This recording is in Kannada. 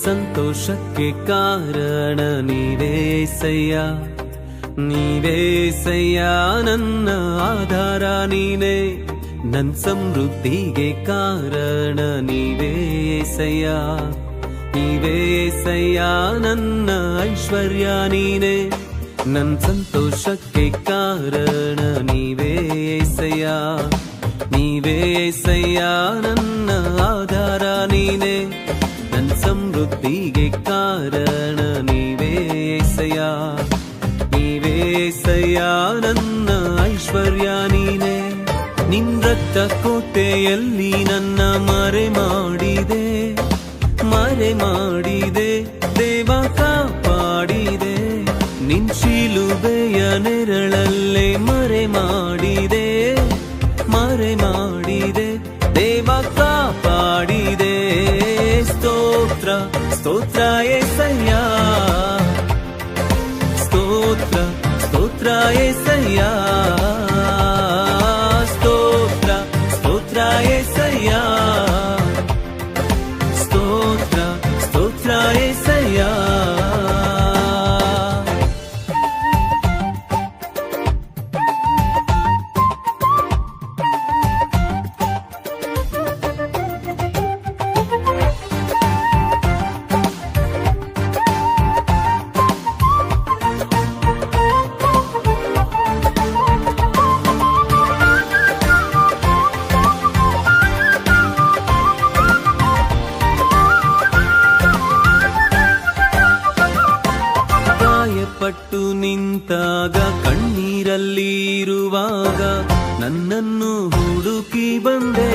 ಸಂತೋಷಕ್ಕೆ ಕಾರಣ ನೀವೇಸಯ್ಯ, ನೀವೇಸಯ್ಯ ನನ್ನ ಆಧಾರ ನೀನೇ, ನನ್ ಸಮೃದ್ಧಿಗೆ ಕಾರಣ ನೀವೇಸಯ್ಯ, ನೀವೇಸಯ್ಯ ನನ್ನ ಐಶ್ವರ್ಯ ನೀನೇ, ನನ್ ಸಂತೋಷಕ್ಕೆ ಕಾರಣ ನೀವೇಸಯ್ಯ, ನೀವೇಸಯ್ಯ ನನ್ನ ಆಧಾರ ನೀನೇ, ನನ್ ಸಮೃದ್ಧಿಗೆ ಕಾರಣ ನೀವೇಸಯ್ಯ, ನೀವೇಸಯ್ಯ ನನ್ನ ಐಶ್ವರ್ಯ ನೀನೇ. ನಿನ್ ರಕ್ತ ಕೋಟೆಯಲ್ಲಿ ನನ್ನ ಮರೆ ಮಾಡಿದೆ, ಮರೆ ಮಾಡಿದೆ ದೇವ ಕಾಪಾಡಿದೆ, ನಿನ್ ಶಿಲುಬೆಯ ನೆರಳಲ್ಲೇ ಮರೆ ಮಾಡಿದೆ, ಮರೆ ಮಾಡಿದೆ ದೇವ ಕಾಪಾಡಿದೆ. ಸ್ತೋತ್ರ ಸ್ತೋತ್ರ యేసయ్య, ಸ್ತೋತ್ರ ಸ್ತೋತ್ರ యేసయ్య, ಸ್ತೋತ್ರ ಸ್ತೋತ್ರ యేసయ్య, ಸ್ತೋತ್ರ ಸ್ತೋತ್ರ యేసయ్య. ಪಟ್ಟು ನಿಂತಾಗ ಕಣ್ಣೀರಲ್ಲಿ ಇರುವಾಗ ನನ್ನನ್ನು ಹುಡುಕಿ ಬಂದೆ,